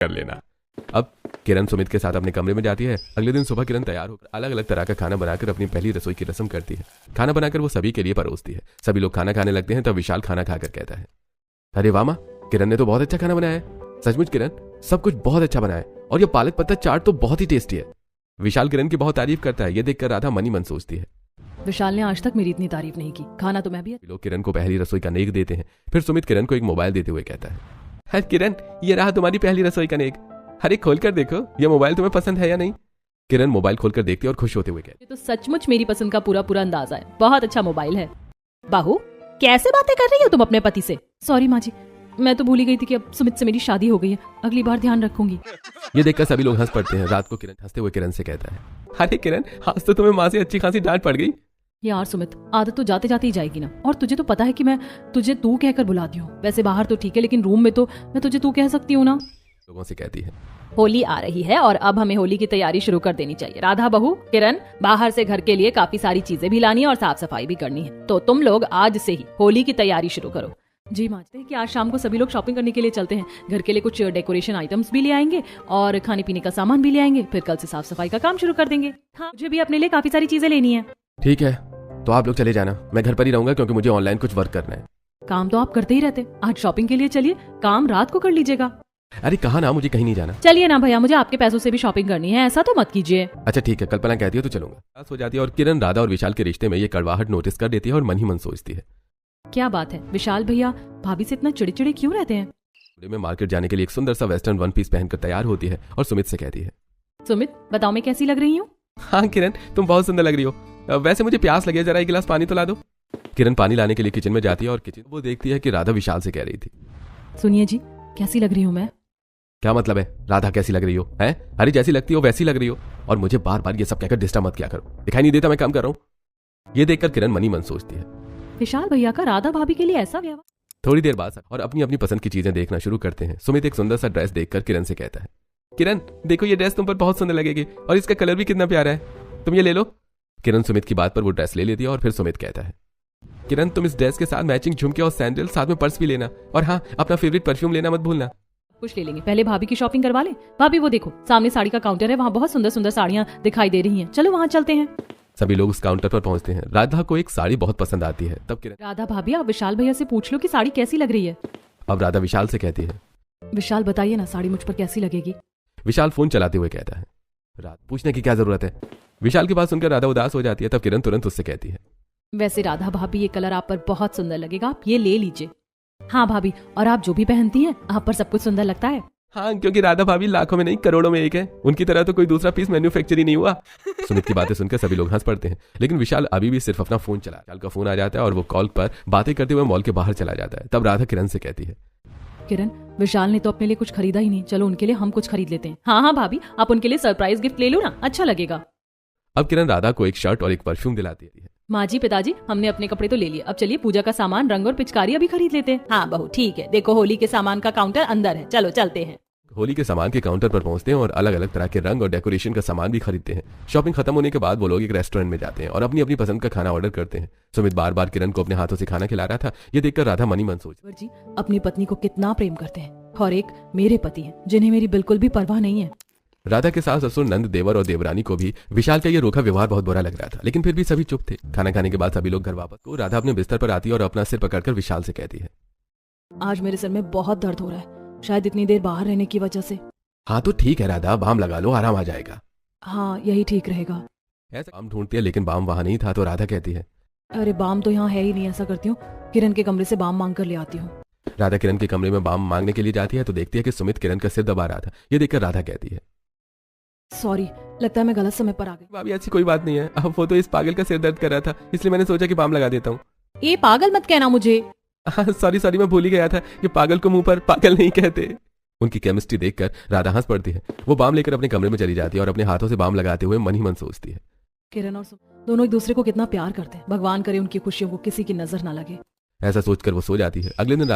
कर लेना। अब किरण सुमित के साथ अपने कमरे में जाती है। अगले दिन सुबह किरण तैयार होकर अलग अलग तरह का खाना बनाकर अपनी पहली रसोई की रस्म करती है। खाना बनाकर वो सभी के लिए परोसती है। सभी लोग खाना खाने लगते हैं तब विशाल खाना खाकर कहता है, अरे वाह माँ, किरण ने तो बहुत अच्छा खाना बनाया है। सचमुच किरण, सब कुछ बहुत अच्छा बनाया है और ये पालक पत्ता चाट तो बहुत ही टेस्टी है। विशाल किरण की बहुत तारीफ करता है। ये देखकर राधा मन ही मन सोचती है, विशाल ने आज तक मेरी इतनी तारीफ नहीं की, खाना तो मैं भी। लोग किरण को पहली रसोई का नेक देते हैं। फिर सुमित किरण को एक मोबाइल देते हुए कहता है, किरण, ये रहा तुम्हारी पहली रसोई का नेक। अरे खोल कर देखो, ये मोबाइल तुम्हें पसंद है या नहीं। किरण मोबाइल खोलकर देखती है और खुश होते हुए कहती है, ये तो सचमुच मेरी पसंद का पूरा पूरा अंदाजा है, बहुत अच्छा मोबाइल है। बाहू, कैसे बातें कर रही हो तुम अपने पति से? सॉरी माँ जी, मैं तो भूल ही गई थी कि अब सुमित से मेरी शादी हो गई है, अगली बार ध्यान रखूंगी। ये देखकर सभी लोग हंस पड़ते हैं। रात को किरण हंसते हुए किरण से कहता है, अरे किरण, आज तो तुम्हें माँ से अच्छी खासी डांट पड़ गई। यार सुमित, आदत तो जाते जाते ही जाएगी ना, और तुझे तो पता है कि मैं तुझे तू कहकर बुलाती हूँ। वैसे बाहर तो ठीक है, लेकिन रूम में तो मैं तुझे तू कह सकती हूँ ना। लोगों से कहती है, होली आ रही है और अब हमें होली की तैयारी शुरू कर देनी चाहिए। राधा बहू, किरण, बाहर से घर के लिए काफी सारी चीजें भी लानी है और साफ सफाई भी करनी है, तो तुम लोग आज से ही होली की तैयारी शुरू करो। जी मानते हैं कि आज शाम को सभी लोग शॉपिंग करने के लिए चलते हैं। घर के लिए कुछ डेकोरेशन आइटम्स भी ले आएंगे और खाने पीने का सामान भी ले आएंगे। फिर कल से साफ सफाई का काम शुरू कर देंगे। हाँ, मुझे भी अपने लिए काफी सारी चीजें लेनी है। ठीक है, तो आप लोग चले जाना, मैं घर पर ही रहूंगा क्योंकि मुझे ऑनलाइन कुछ वर्क करना है। काम तो आप करते ही रहते, आज शॉपिंग के लिए चलिए, काम रात को कर लीजिएगा। अरे कहा ना, मुझे कहीं नहीं जाना। चलिए ना भैया, मुझे आपके पैसों से भी शॉपिंग करनी है, ऐसा तो मत कीजिए। अच्छा ठीक है, कल्पना कहती है तो चलूंगा। पास हो जाती है और किरण राधा और विशाल के रिश्ते में ये कड़वाहट नोटिस कर देती है और मन ही मन सोचती है, क्या बात है विशाल भैया, भाभी से इतना चिड़चिड़े क्यों रहते हैं? में मार्केट जाने के लिए एक सुंदर सा वेस्टर्न वन पीस पहनकर तैयार होती है और सुमित से कहती है, सुमित बताओ मैं कैसी लग रही हूँ? हाँ किरण, तुम बहुत सुंदर लग रही हो। वैसे मुझे प्यास लगी है, जरा एक गिलास पानी तो ला दो। किरण पानी लाने के लिए किचन में जाती है और किचन वो देखती है कि राधा विशाल से कह रही थी, सुनिए जी, कैसी लग रही हूँ मैं? क्या मतलब है राधा कैसी लग रही हो? हैं? अरे जैसी लगती हो वैसी लग रही हो, और मुझे बार बार ये सब कहकर डिस्टर्ब मत किया करो, दिखाई नहीं देता मैं काम कर रहा हूँ। ये देखकर किरण मनी मन सोचती है, विशाल भैया का राधा भाभी के लिए ऐसा व्यवहार। थोड़ी देर बाद और अपनी अपनी पसंद की चीजें देखना शुरू करते हैं। सुमित एक सुंदर सा ड्रेस देखकर किरण से कहता है, किरण देखो, ये ड्रेस तुम पर बहुत सुंदर लगेगी और इसका कलर भी कितना प्यारा है, तुम ये ले लो। किरण सुमित की बात पर वो ड्रेस ले लेती है और फिर सुमित कहता है, किरण तुम इस ड्रेस के साथ मैचिंग झुमके और सैंडल, साथ में पर्स भी लेना, और हाँ, अपना फेवरेट परफ्यूम लेना मत भूलना। कुछ ले लेंगे, पहले भाभी की शॉपिंग करवा ले। भाभी वो देखो, सामने साड़ी का काउंटर है, वहाँ बहुत सुंदर सुंदर साड़ियाँ दिखाई दे रही हैं, चलो वहाँ चलते हैं। सभी लोग उस काउंटर पर पहुंचते हैं। राधा को एक साड़ी बहुत पसंद आती है। तब किरण, राधा भाभी आप विशाल भैया से पूछ लो कि साड़ी कैसी लग रही है। अब राधा विशाल से कहती है, विशाल बताइए ना, साड़ी मुझ पर कैसी लगेगी? विशाल फोन चलाते हुए कहता है, राधा पूछने की क्या जरूरत है। विशाल की बात सुनकर राधा उदास हो जाती है। तब किरण तुरंत उससे कहती है, वैसे राधा भाभी ये कलर आप पर बहुत सुंदर लगेगा, आप ये ले लीजिए। हाँ भाभी, और आप जो भी पहनती हैं आप पर सब कुछ सुंदर लगता है। हाँ, क्योंकि राधा भाभी लाखों में नहीं करोड़ों में एक है, उनकी तरह तो कोई दूसरा पीस मैन्युफैक्चर ही नहीं हुआ। सुमित की बातें सुनकर सभी लोग हंस पड़ते हैं, लेकिन विशाल अभी भी सिर्फ अपना फोन चला। विशाल का फोन आ जाता है और वो कॉल पर बातें करते हुए मॉल के बाहर चला जाता है। तब राधा किरण से कहती है, किरण, विशाल ने तो अपने लिए कुछ खरीदा ही नहीं, चलो उनके लिए हम कुछ खरीद लेते हैं। हाँ हाँ भाभी, आप उनके लिए सरप्राइज गिफ्ट ले लो ना, अच्छा लगेगा। अब किरण राधा को एक शर्ट और एक परफ्यूम दिलाती है। माँ जी, पिताजी, हमने अपने कपड़े तो ले लिए, अब चलिए पूजा का सामान, रंग और पिचकारी अभी खरीद लेते हैं। हाँ बहू ठीक है, देखो होली के सामान का काउंटर अंदर है, चलो चलते हैं। होली के सामान के काउंटर पर पहुंचते हैं और अलग अलग तरह के रंग और डेकोरेशन का सामान भी खरीदते हैं। शॉपिंग खत्म होने के बाद वो लोग एक रेस्टोरेंट में जाते हैं और अपनी अपनी पसंद का खाना ऑर्डर करते हैं। सुमित बार बार किरण को अपने हाथों से खाना खिला रहा था। ये देखकर राधा मनी मन सोच, जी अपनी पत्नी को कितना प्रेम करते हैं, और एक मेरे पति हैं जिन्हें मेरी बिल्कुल भी परवाह नहीं है। राधा के सास ससुर नंद, देवर और देवरानी को भी विशाल का ये रूखा व्यवहार बहुत बुरा लग रहा था, लेकिन फिर भी सभी चुप थे। खाना खाने के बाद सभी लोग घर वापस को राधा अपने बिस्तर पर आती है और अपना सिर पकड़कर विशाल से कहती है, आज मेरे सिर में बहुत दर्द हो रहा है, शायद इतनी देर बाहर रहने की वजह से। हाँ तो ठीक है राधा, बाम लगा लो, आराम आ जाएगा। हाँ यही ठीक रहेगा। ऐसा बाम ढूंढती है लेकिन बाम वहां नहीं था। तो राधा कहती है, अरे बाम तो यहाँ है ही नहीं, ऐसा करती हूँ किरण के कमरे से बाम मांग कर ले आती हूँ। राधा किरण के कमरे में बाम मांगने के लिए जाती है तो देखती है कि सुमित किरण का सिर दबा रहा था। ये देखकर राधा कहती है, सॉरी, लगता है मैं गलत समय पर आ गई। भाभी ऐसी कोई बात नहीं है, अब वो तो इस पागल का सिर दर्द कर रहा था, इसलिए मैंने सोचा कि बाम लगा देता हूँ। ये पागल मत कहना मुझे। सॉरी सॉरी, मैं भूल ही गया था कि पागल को मुंह पर पागल नहीं कहते। उनकी केमिस्ट्री देखकर राधा हंस पड़ती है। वो बाम लेकर अपने कमरे में चली जाती है और अपने हाथों से बाम लगाते हुए मन ही मन सोचती है, किरण और दोनों एक दूसरे को कितना प्यार करते हैं, भगवान करे उनकी खुशियों को किसी की नजर ना लगे। ऐसा सोचकर वो सो जाती है। अगले दिन